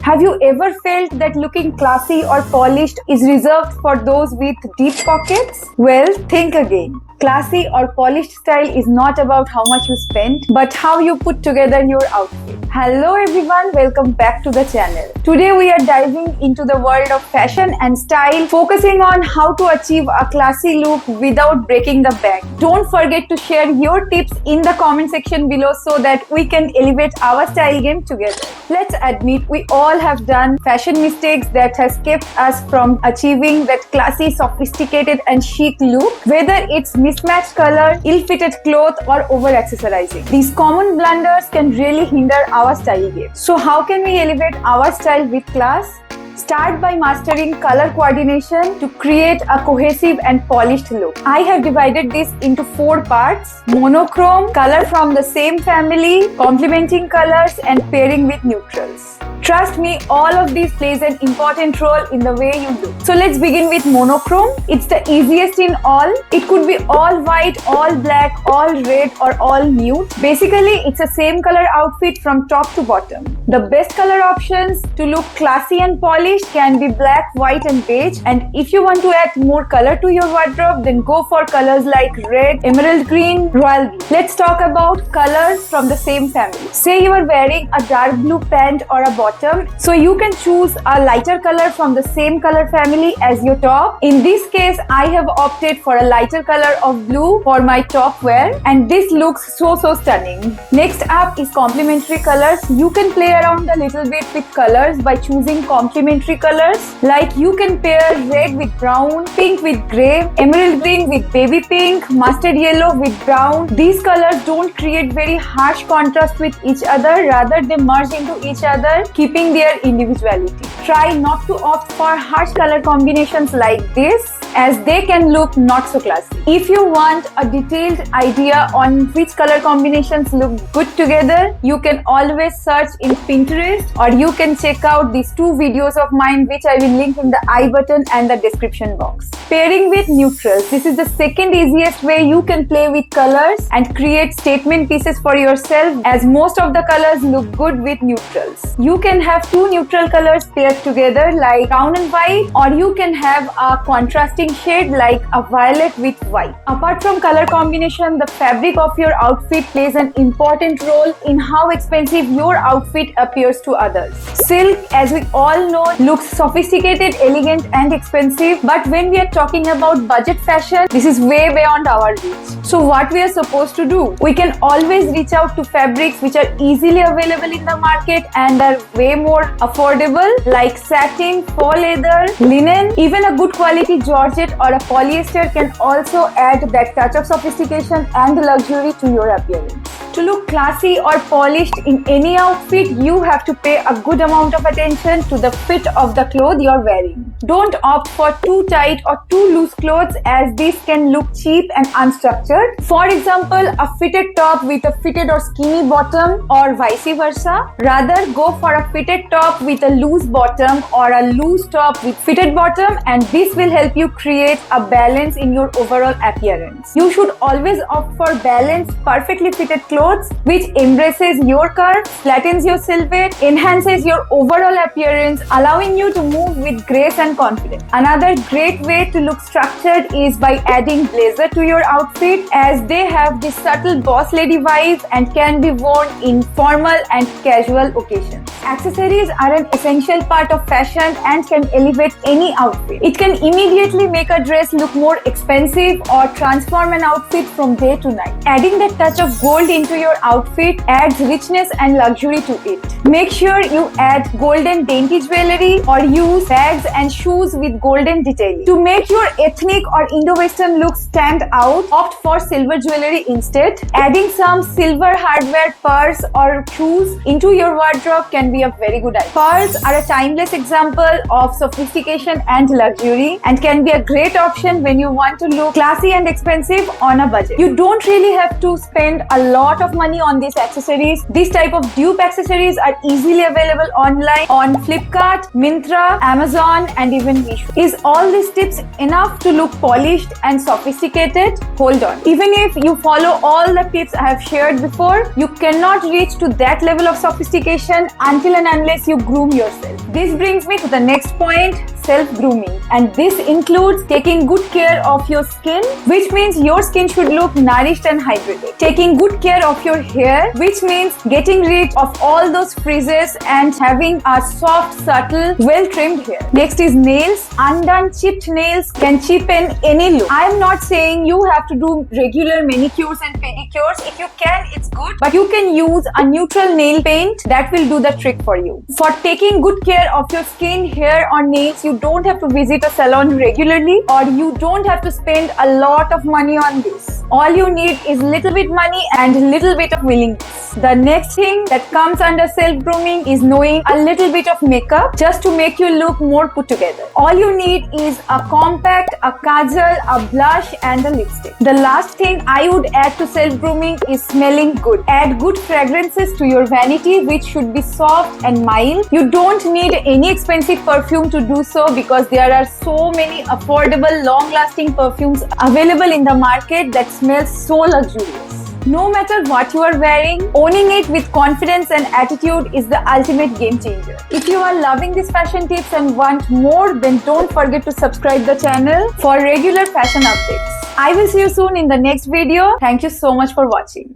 Have you ever felt that looking classy or polished is reserved for those with deep pockets? Well, think again. Classy or polished style is not about how much you spend, but how you put together your outfit. Hello everyone, welcome back to the channel. Today we are diving into the world of fashion and style, focusing on how to achieve a classy look without breaking the bank. Don't forget to share your tips in the comment section below so that we can elevate our style game together. Let's admit we all have done fashion mistakes that has kept us from achieving that classy, sophisticated and chic look, whether it's mismatched color, ill-fitted cloth or over-accessorizing. These common blunders can really hinder our style game. So how can we elevate our style with class? Start by mastering color coordination to create a cohesive and polished look. I have divided this into 4 parts: monochrome, color from the same family, complementing colors and pairing with neutrals. Trust me, all of these plays an important role in the way you look. So let's begin with monochrome. It's the easiest in all. It could be all white, all black, all red or all nude. Basically, it's a same color outfit from top to bottom. The best color options to look classy and polished can be black, white and beige. And if you want to add more color to your wardrobe, then go for colors like red, emerald green, royal blue. Let's talk about colors from the same family. Say you are wearing a dark blue pant or a bottom, so you can choose a lighter color from the same color family as your top. In this case, I have opted for a lighter color of blue for my top wear, and this looks so stunning. Next up is complementary colors. You can play around a little bit with colors by choosing complementary colors, like you can pair red with brown, pink with grey, emerald green with baby pink, mustard yellow with brown. These colors don't create very harsh contrast with each other, rather they merge into each other, keeping their individuality. Try not to opt for harsh color combinations like this, as they can look not so classy. If you want a detailed idea on which color combinations look good together, you can always search in Pinterest, or you can check out these 2 videos of mine which I will link in the I button and the description box. Pairing with neutrals. This is the second easiest way you can play with colors and create statement pieces for yourself, as most of the colors look good with neutrals. You can have 2 neutral colors paired together like brown and white, or you can have a contrasting shade like a violet with white. Apart from color combination, the fabric of your outfit plays an important role in how expensive your outfit appears to others. Silk, as we all know, looks sophisticated, elegant and expensive, but when we are talking about budget fashion, this is way beyond our reach. So what we are supposed to do? We can always reach out to fabrics which are easily available in the market and are way more affordable, like satin, faux leather, linen. Even a good quality georgette or a polyester can also add that touch of sophistication and luxury to your appearance. To look classy or polished in any outfit, you have to pay a good amount of attention to the fit of the clothes you're wearing. Don't opt for too tight or too loose clothes, as this can look cheap and unstructured. For example, a fitted top with a fitted or skinny bottom, or vice versa. Rather, go for a fitted top with a loose bottom or a loose top with fitted bottom, and this will help you create a balance in your overall appearance. You should always opt for balanced, perfectly fitted clothes which embraces your curves, flattens your silhouette, enhances your overall appearance, allowing you to move with grace and confidence. Another great way to look structured is by adding blazer to your outfit, as they have this subtle boss lady vibe and can be worn in formal and casual occasions. Accessories are an essential part of fashion and can elevate any outfit. It can immediately make a dress look more expensive or transform an outfit from day to night. Adding that touch of gold into your outfit adds richness and luxury to it. Make sure you add golden dainty jewelry or use bags and shoes with golden detailing. To make your ethnic or Indo-Western look stand out, opt for silver jewelry instead. Adding some silver hardware, purse or shoes into your wardrobe can be a very good idea. Pearls are a timeless example of sophistication and luxury, and can be a great option when you want to look classy and expensive on a budget. You don't really have to spend a lot of money on these accessories. This type of dupe accessories are easily available online on Flipkart, Myntra, Amazon and even me should. Is all these tips enough to look polished and sophisticated? Hold on. Even if you follow all the tips I have shared before, you cannot reach to that level of sophistication until and unless you groom yourself. This brings me to the next point, self-grooming. And this includes taking good care of your skin, which means your skin should look nourished and hydrated. Taking good care of your hair, which means getting rid of all those frizzes and having a soft, subtle, well-trimmed hair. Next is nails. Undone, chipped nails can cheapen any look. I am not saying you have to do regular manicures and pedicures. If you can, it's good. But you can use a neutral nail paint that will do the trick for you. For taking good care of your skin, hair or nails, you don't have to visit a salon regularly, or you don't have to spend a lot of money on this. All you need is little bit money and little bit of willingness. The next thing that comes under self-grooming is knowing a little bit of makeup just to make you look more put together. All you need is a compact, a kajal, a blush and a lipstick. The last thing I would add to self-grooming is smelling good. Add good fragrances to your vanity, which should be soft and mild. You don't need any expensive perfume to do so because there are so many affordable, long-lasting perfumes available in the market that smells so luxurious. No matter what you are wearing, owning it with confidence and attitude is the ultimate game changer. If you are loving these fashion tips and want more, then don't forget to subscribe the channel for regular fashion updates. I will see you soon in the next video. Thank you so much for watching.